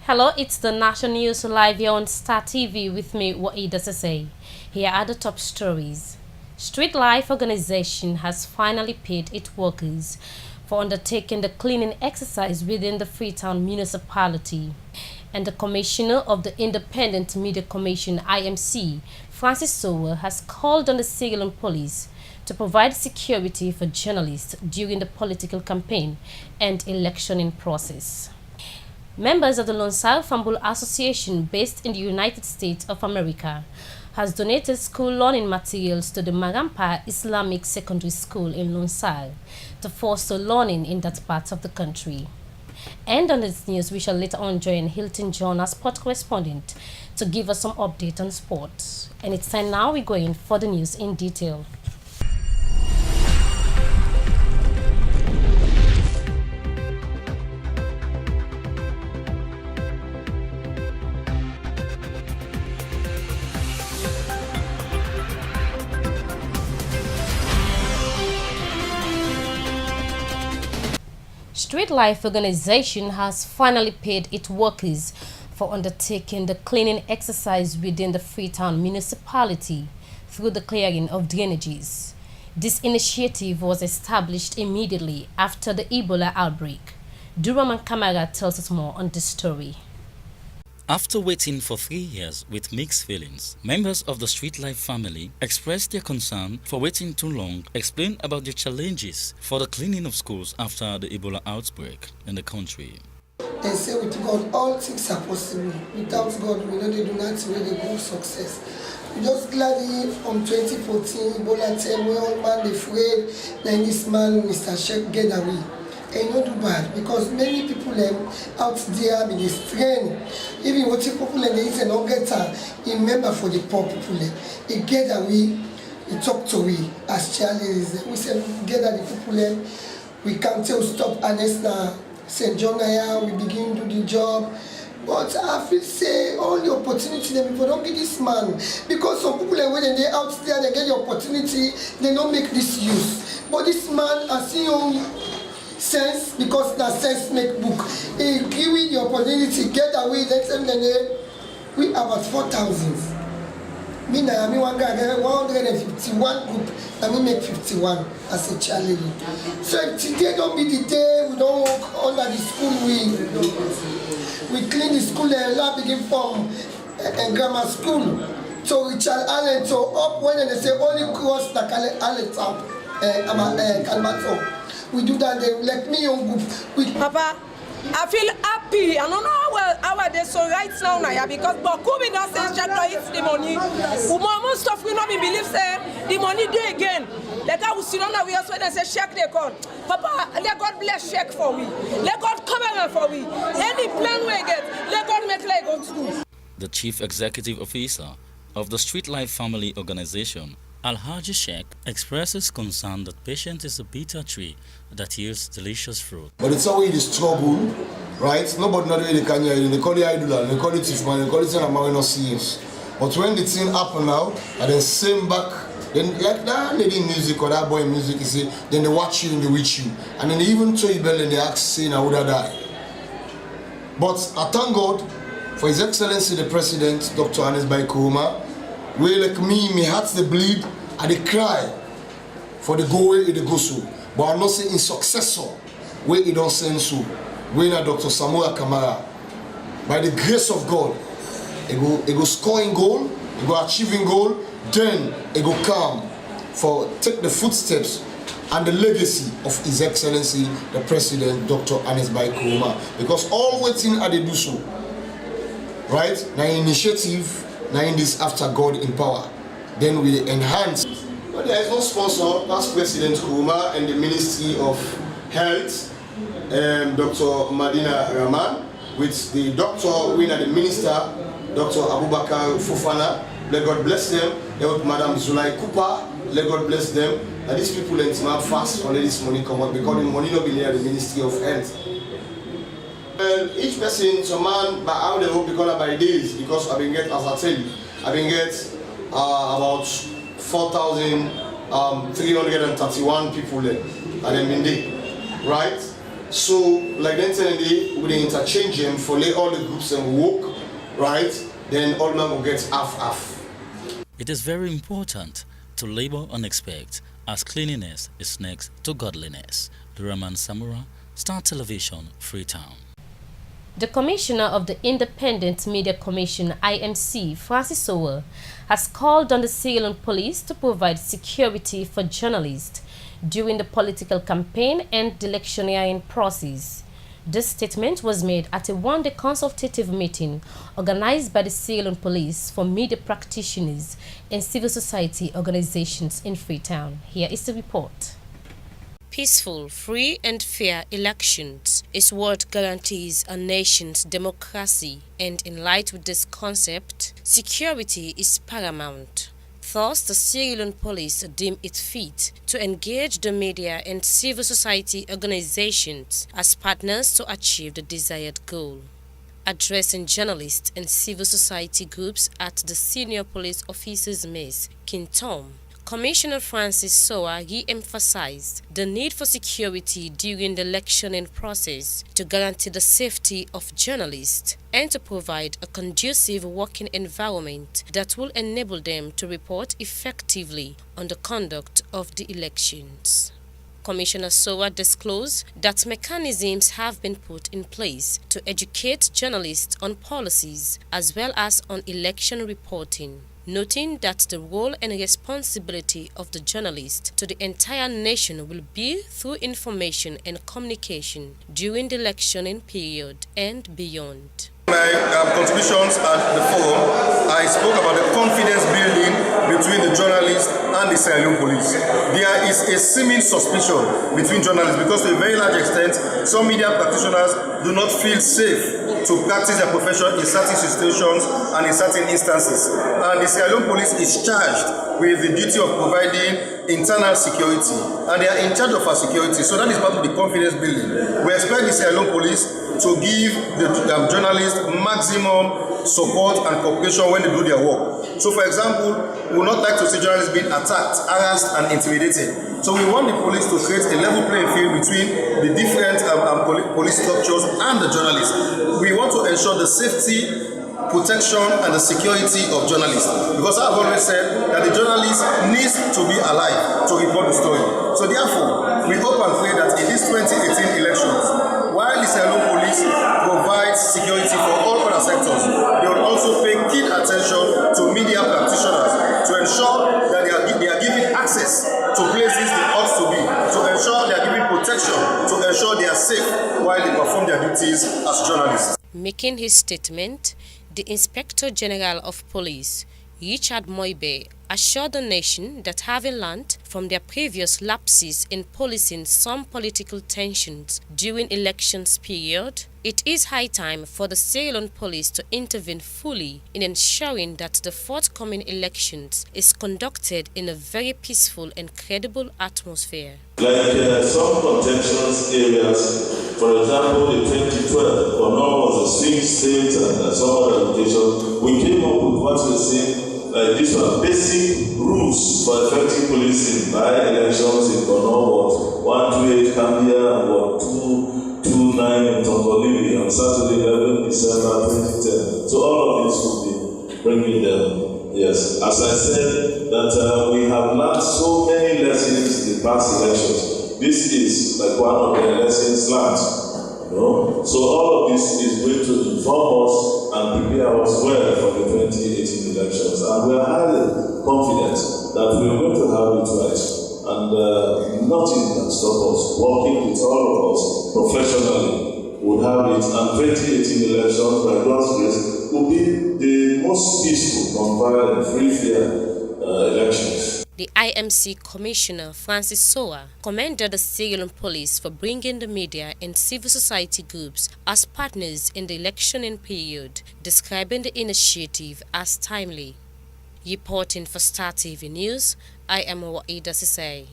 Hello, it's the National News live here on Star TV with me, Waida Sese. Here are the top stories. Street Life Organization has finally paid its workers for undertaking the cleaning exercise within the Freetown municipality. And the Commissioner of the Independent Media Commission, IMC, Francis Sower, has called on the civilian police to provide security for journalists during the political campaign and electioning process. Members of the Lonsar Fambul Association, based in the United States of America, has donated school learning materials to the Marampa Islamic Secondary School in Lonsar to foster learning in that part of the country. And on this news, we shall later on join Hilton John, our sport correspondent, to give us some update on sports. And it's time now we go in for the news in detail. Street Life Organization has finally paid its workers for undertaking the cleaning exercise within the Freetown municipality through the clearing of drainages. This initiative was established immediately after the Ebola outbreak. Duraman Kamara tells us more on this story. After waiting for 3 years with mixed feelings, members of the Street Life family expressed their concern for waiting too long, explained about the challenges for the cleaning of schools after the Ebola outbreak in the country. They say with God all things are possible. Without God we know they do not really good success. We just gladly from 2014 Ebola time where all man afraid, then this man Mr. Sheikh get away. And not do bad because many people out there be strain. Even what people there is a not get a member for the poor people. He get away, he talk to we as Charlie. We say gather the people we can't tell stop honest now. St. John we begin to do the job. But I feel say all the opportunity that people don't get this man because some people when they out there they get the opportunity they don't make this use. But this man I see sense because that sense make book. He give you the opportunity get away next time we about 4,000. Me now me one guy get 151 group and me make 51 as a challenge. So if today don't be the day we don't work under the school we clean the school and lab begin from grammar school. So Richard Allen so up when they say only cross the Allen top Kalmato. We do that, they let me on group. Papa, I feel happy. I don't know how they so right now because Bokubi not say check to eat the money. Most stuff we not believe say the money do again. Like I will sit down we also they say check the code. Papa, let God bless check for me. Let God cover for me. Any plan we get, let God make like go through. The chief executive officer of the Street Life Family Organization, Alhaji Sheikh, expresses concern that patience is a bitter tree that yields delicious fruit. But it's always this trouble, right? Nobody not really can hear. They call it idol, they call it tifman, they call it marino scenes. But when the thing happen now, and then same back, then like that lady music or that boy music, you see, then they watch you and they reach you. And then they even throw you bell and they ask saying I would have died. But I thank God for His Excellency the President, Dr. Anes Bai Kuruma, where like me heart they bleed and they cry for the go way they go so. But I'm not saying in successor where it don't send so. Where now Dr. Samuel Kamara, by the grace of God, it go scoring goal, it go achieving goal, then it go come for take the footsteps and the legacy of His Excellency the President Dr. Anes Bai Kuruma. Because all waiting at they do so. Right? Now initiative. Now in this after God in power, then we enhance. But there is no sponsor, that's President Kuruma and the Ministry of Health, Dr. Madina Rahman, with the doctor, we are the minister, Dr. Abubakar Fofana, let God bless them, with Madam Zulai Kupa, let God bless them. And these people in Timar fast for this money come out because the money not be near the Ministry of Health. Each person, some man, but how they hope because by days, because I've been get, as I tell you, I've been get about 4,331 people there at the Mindi, right? So, like then telling they would interchange them for lay all the groups and work, right? Then all man will get half. It is very important to labor on expect, as cleanliness is next to godliness. Duraman Samura, Star Television, Freetown. The Commissioner of the Independent Media Commission (IMC), Francis Sowa, has called on the Sierra Police to provide security for journalists during the political campaign and the electioneering process. This statement was made at a one-day consultative meeting organized by the Sierra Police for media practitioners and civil society organizations in Freetown. Here is the report. Peaceful, free and fair elections is what guarantees a nation's democracy, and in light with this concept, security is paramount. Thus, the Sierra Leone Police deem it fit to engage the media and civil society organizations as partners to achieve the desired goal. Addressing journalists and civil society groups at the Senior Police Officers' Mess, Kintom, Commissioner Francis Sowa re-emphasized the need for security during the electioning process to guarantee the safety of journalists and to provide a conducive working environment that will enable them to report effectively on the conduct of the elections. Commissioner Sowa disclosed that mechanisms have been put in place to educate journalists on policies as well as on election reporting, noting that the role and responsibility of the journalist to the entire nation will be through information and communication during the electioning period and beyond. My contributions at the forum, I spoke about the confidence building between the journalists and the Sierra Leone Police. There is a seeming suspicion between journalists because to a very large extent, some media practitioners do not feel safe to practice their profession in certain situations and in certain instances. And the Sierra Leone Police is charged with the duty of providing internal security, and they are in charge of our security. So that is part of the confidence building. We expect the Sierra Leone Police to give the journalists maximum support and cooperation when they do their work. So, for example, we would not like to see journalists being attacked, harassed, and intimidated. So, we want the police to create a level playing field between the different police structures and the journalists. We want to ensure the safety, protection, and the security of journalists. Because I've always said that the journalist needs to be alive to report the story. So, therefore, we hope and pray that in these 2018 elections, while the Sierra Leone Police provides security for all other sectors, they will also pay keen attention to media practitioners to ensure that they are giving access to places they ought to be, to ensure they are giving protection, to ensure they are safe while they perform their duties as journalists. Making his statement, the Inspector General of Police, Richard Moibe, assured the nation that having learned from their previous lapses in policing some political tensions during elections period, it is high time for the Sierra Leone Police to intervene fully in ensuring that the forthcoming elections is conducted in a very peaceful and credible atmosphere. Like some contentious areas, for example, in 2012, Borno was a swing state and some other locations, we came up with what we say. These were basic rules for effective policing by elections in Borno, 128 Cambia and 229 in Tongolivi on Saturday, 11 December 2010. So all of this will be bringing them. Yes, as I said, that we have learned so many lessons in the past elections. This is like one of the lessons learned. So all of this is going to inform us and prepare us well for the 2018 elections. And we are highly confident that we are going to have it right. And nothing can stop us. Working with all of us professionally, we'll have it. And 2018 elections, by God's grace, will be the most peaceful, non-violent, free, fair elections. The IMC Commissioner Francis Sowa commended the Sierra Leone Police for bringing the media and civil society groups as partners in the electioning period, describing the initiative as timely. Reporting for Star TV News, I am Waida Sisay.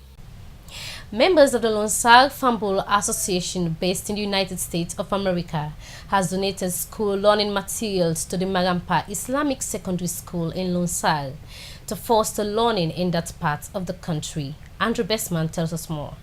Members of the Lonsar Fambul Association based in the United States of America has donated school learning materials to the Marampa Islamic Secondary School in Lonsar to foster learning in that part of the country. Andrew Bestman tells us more.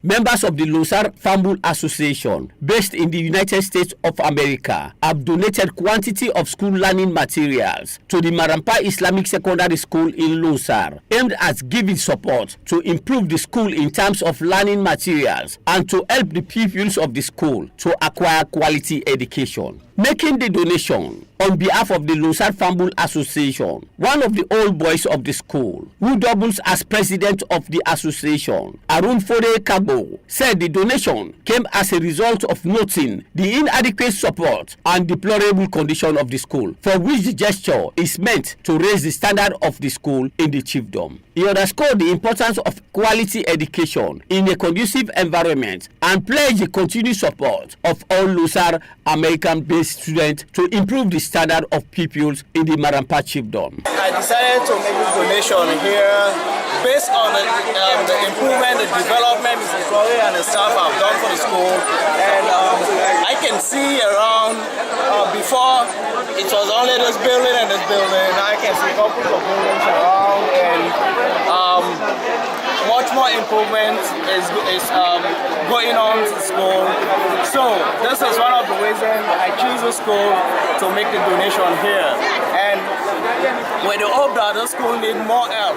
Members of the Losar Fambul Association, based in the United States of America, have donated quantity of school learning materials to the Marampa Islamic Secondary School in Losar, aimed at giving support to improve the school in terms of learning materials and to help the pupils of the school to acquire quality education. Making the donation on behalf of the Losar Fambul Association, one of the old boys of the school, who doubles as president of the association, Arun Fode Kagbo, said the donation came as a result of noting the inadequate support and deplorable condition of the school, for which the gesture is meant to raise the standard of the school in the chiefdom. He underscored the importance of quality education in a conducive environment and pledged the continued support of all Losar American-based students to improve the standard of pupils in the Marampa chiefdom. I decided to make this donation here based on the improvement, the development Mr. Corey and the staff have done for the school. And I can see around, before it was only this building and this building, I can see couples of buildings around, and much more improvement is going on to the school. So this is one of the reasons I choose the school to make the donation here. And with the hope that the school need more help.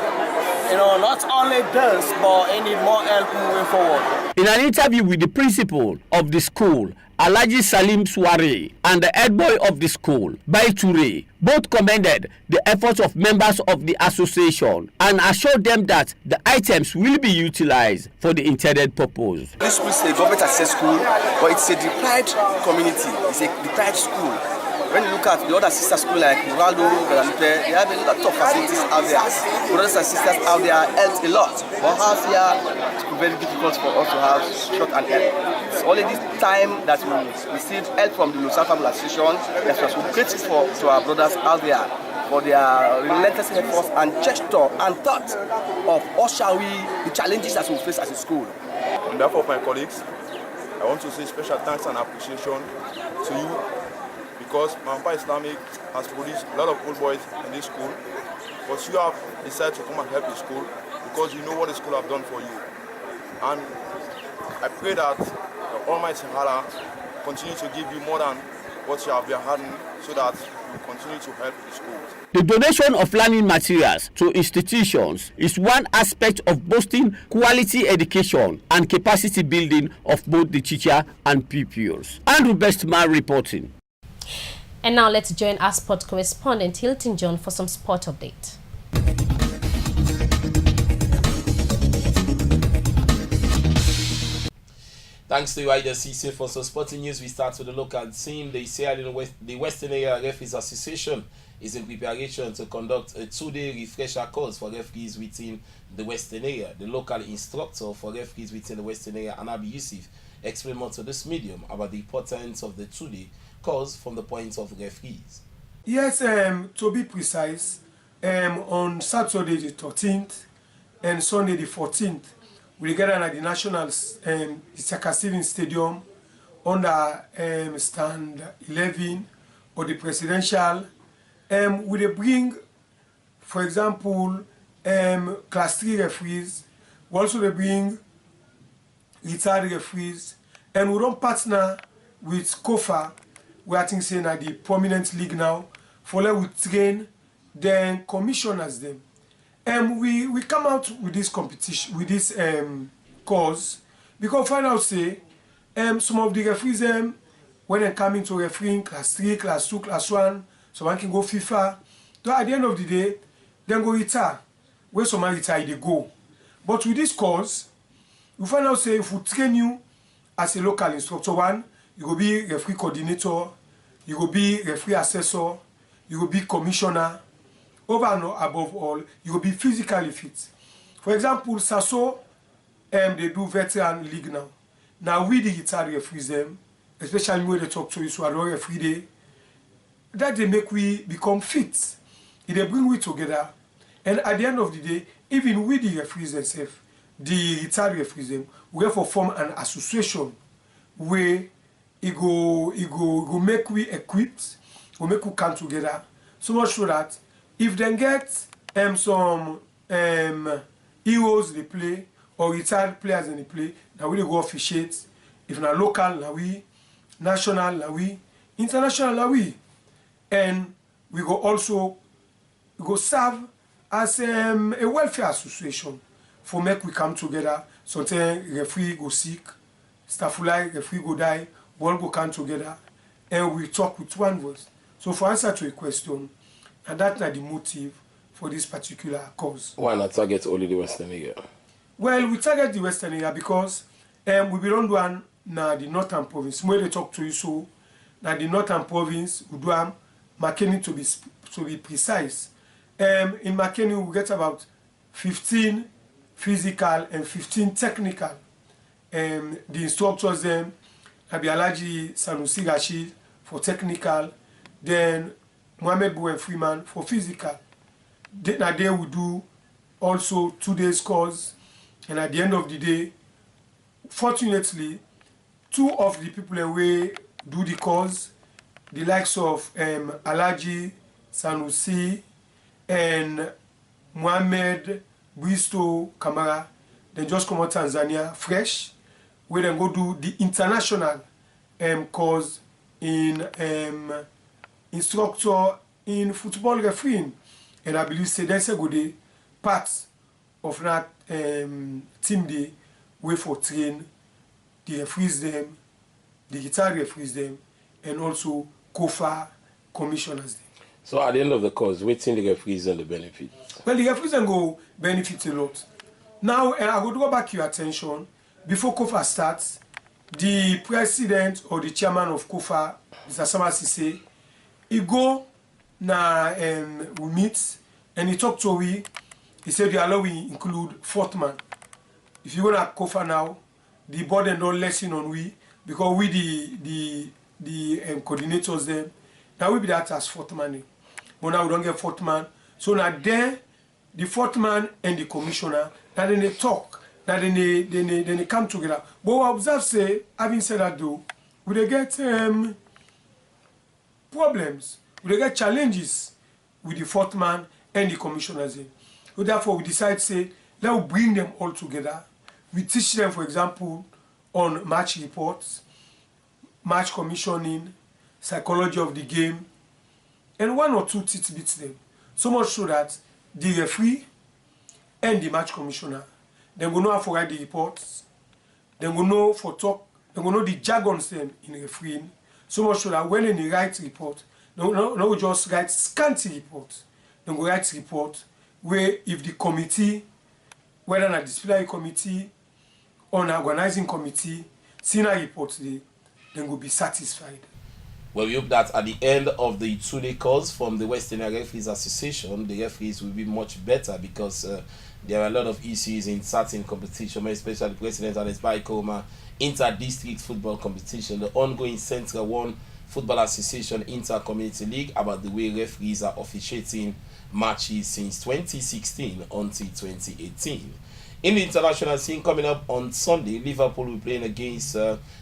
You know, not only this, but it need more help moving forward. In an interview with the principal of the school, Alhaji Salim Suare, and the head boy of the school, Bai Ture, both commended the efforts of members of the association and assured them that the items will be utilized for the intended purpose. This school is a government access school, but it's a deprived community. It's a deprived school. When you look at the other sister schools like Murado, Guadalupe, they have a lot of facilities out there. Brothers and sisters out there helped a lot. But out here, it's very difficult for us to have short and help. It's only this time that we received help from the Losar Fambul Association that was grateful to our brothers out there for their relentless efforts and gesture and thought of what shall we, the challenges that we face as a school. On behalf of my colleagues, I want to say special thanks and appreciation to you, because Marampa Islamic has produced a lot of old boys in this school, but you have decided to come and help the school because you know what the school have done for you. And I pray that the Almighty Allah continue to give you more than what you have been having, so that you continue to help the school. The donation of learning materials to institutions is one aspect of boosting quality education and capacity building of both the teacher and pupils. Andrew Bestman reporting. And now let's join our sport correspondent Hilton John for some sport update. Thanks to Ida Cisse for some sporting news. We start with the local team. They say the Western Area Referees Association is in preparation to conduct a 2-day refresher course for referees within the Western Area. The local instructor for referees within the Western Area, Anabi Yusuf, explained more to this medium about the importance of the 2-day course from the point of referees. Yes, to be precise, on Saturday the 13th and Sunday the 14th, we gather at the National Isaka Stevens Stadium under stand 11 or the presidential. We they bring, for example, class 3 referees. We also they bring retired referees, and we don't partner with KOFA. We are saying at the prominent league now, for let we train, then commissioners them. We come out with this competition, with this course, because find out say some of the referees when they come into refereeing class 3, class 2, class 1, someone can go FIFA. So at the end of the day, then go retire. Where someone retire, they go. But with this course, we find out say if we train you as a local instructor, one, you will be referee coordinator, you will be referee assessor, you will be commissioner. Over and above all, you will be physically fit. For example, Sasso, they do veteran league now. Now we the retired referees them, especially when they talk to you, so I don't referee day, that they make we become fit. They bring we together, and at the end of the day, even with the referees themselves, the retired referees them, we have to form an association where it go make we equipped, will make we come together, so much so that if they get some heroes they play or retired players in the play, now we dey go officiate. If na local, na we, national, na we, international, na we. And we go also serve as a welfare association for make we come together. Sometimes referee go sick, staff like referee go die, we all go come together and we talk with one voice. So for answer to a question, and that's not the motive for this particular cause. Why not target only the Western area? Well, we target the Western area because we belong to one na the Northern Province. When they talk to you, so na the Northern Province, we do Makeni to be precise. In Makeni, we get about 15 physical and 15 technical. The instructors them, Abi Alaji Sanusi Rashid for technical, then Mohamed Bouen Freeman for physical. Now there we do also 2 days course, and at the end of the day, fortunately, 2 of the people away do the course, the likes of Alaji Sanusi and Mohamed Bristo Kamara, they just come out Tanzania fresh, where they go do the international course in instructor in football refereeing. And I believe say that's a good day, part of that team day, way for train the referees them, the guitar referees them, and also COFA commissioners them. So at the end of the course, waiting the referees and the benefit? Well, the referees then go benefit a lot. Now, I will draw back your attention. Before COFA starts, the president or the chairman of COFA, Mr. Samasise, he go na we meet and he talk to we. He said the allow we include 4th man. If you go to COFA now, the board and don't lesson on we because we the coordinators then. Now we be that as 4th man. But now we don't get 4th man. So now there, the 4th man and the commissioner, now then they talk, now then they come together. But we observe say, having said that though, we they get problems, we they get challenges with the 4th man and the commissioners. So therefore we decide say, let's bring them all together. We teach them, for example, on match reports, match commissioning, psychology of the game, and 1 or 2 tidbits them. So much so that the referee and the match commissioner, they will know how to write the reports, they will know for talk, they will know the jargons them in refereeing, so much so that when they write report, they will just write scanty report. They will write report where if the committee, whether a disciplinary committee or an organizing committee, see a report they will be satisfied. Well, we hope that at the end of the 2-day course from the Western Referees Association, the referees will be much better because there are a lot of issues in certain competition, especially the President and Baikoma inter-district football competition, the ongoing Central 1 Football Association Inter-Community League about the way referees are officiating matches since 2016 until 2018. In the international scene, coming up on Sunday, Liverpool will be playing against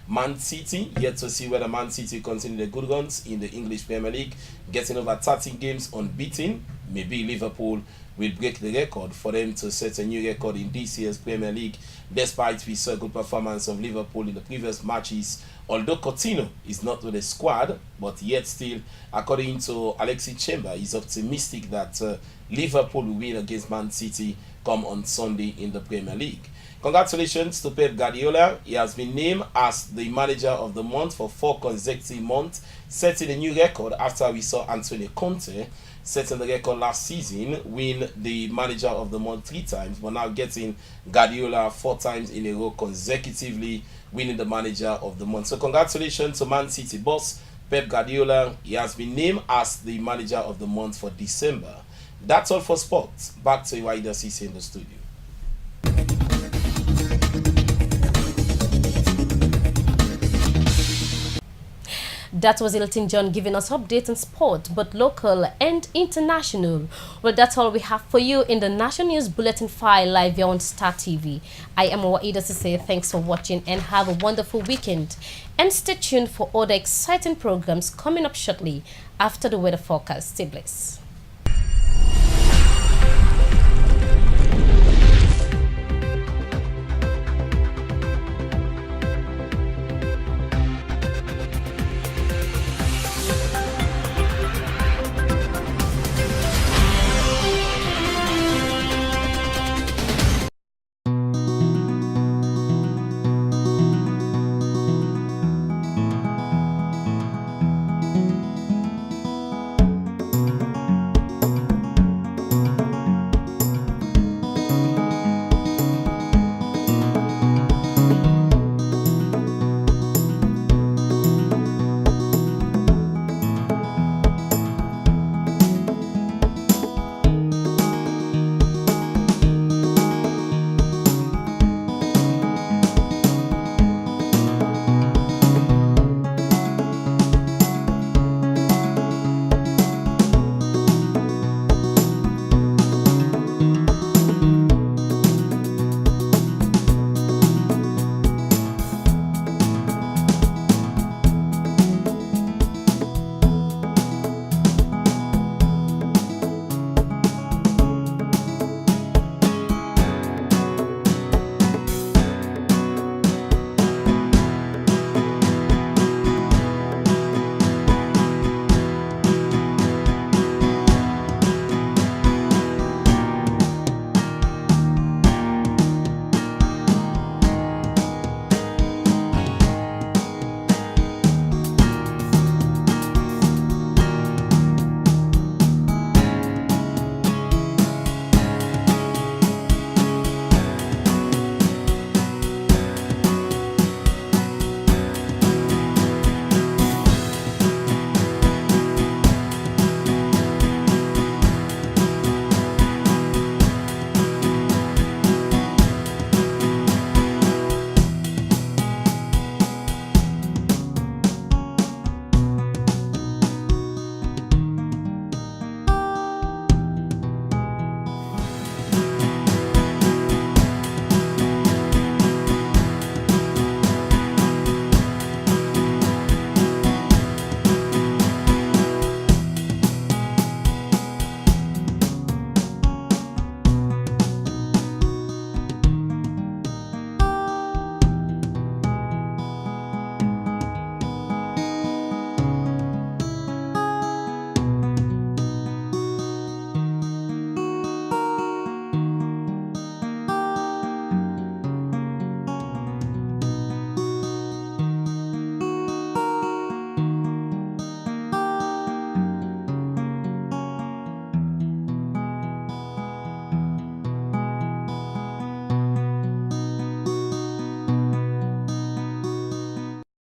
Man City. Yet to see whether Man City continue the good runs in the English Premier League, getting over 13 games unbeaten. Maybe Liverpool will break the record for them to set a new record in this year's Premier League, despite we saw good performance of Liverpool in the previous matches. Although Coutinho is not with the squad, but yet still, according to Alexis Chamber, he's optimistic that Liverpool will win against Man City come on Sunday in the Premier League. Congratulations to Pep Guardiola. He has been named as the manager of the month for 4 consecutive months, setting a new record after we saw Antonio Conte setting the record last season, win the manager of the month 3 times, but now getting Guardiola 4 times in a row consecutively winning the manager of the month. So congratulations to Man City boss Pep Guardiola. He has been named as the manager of the month for December. That's all for sports. Back to Iwaida Cisse in the studio. That was Elton John giving us updates on sport, both local and international. Well, that's all we have for you in the National News Bulletin file live here on Star TV. I am Waida Cisse. Thanks for watching and have a wonderful weekend. And stay tuned for other exciting programs coming up shortly after the weather forecast. Stay blessed.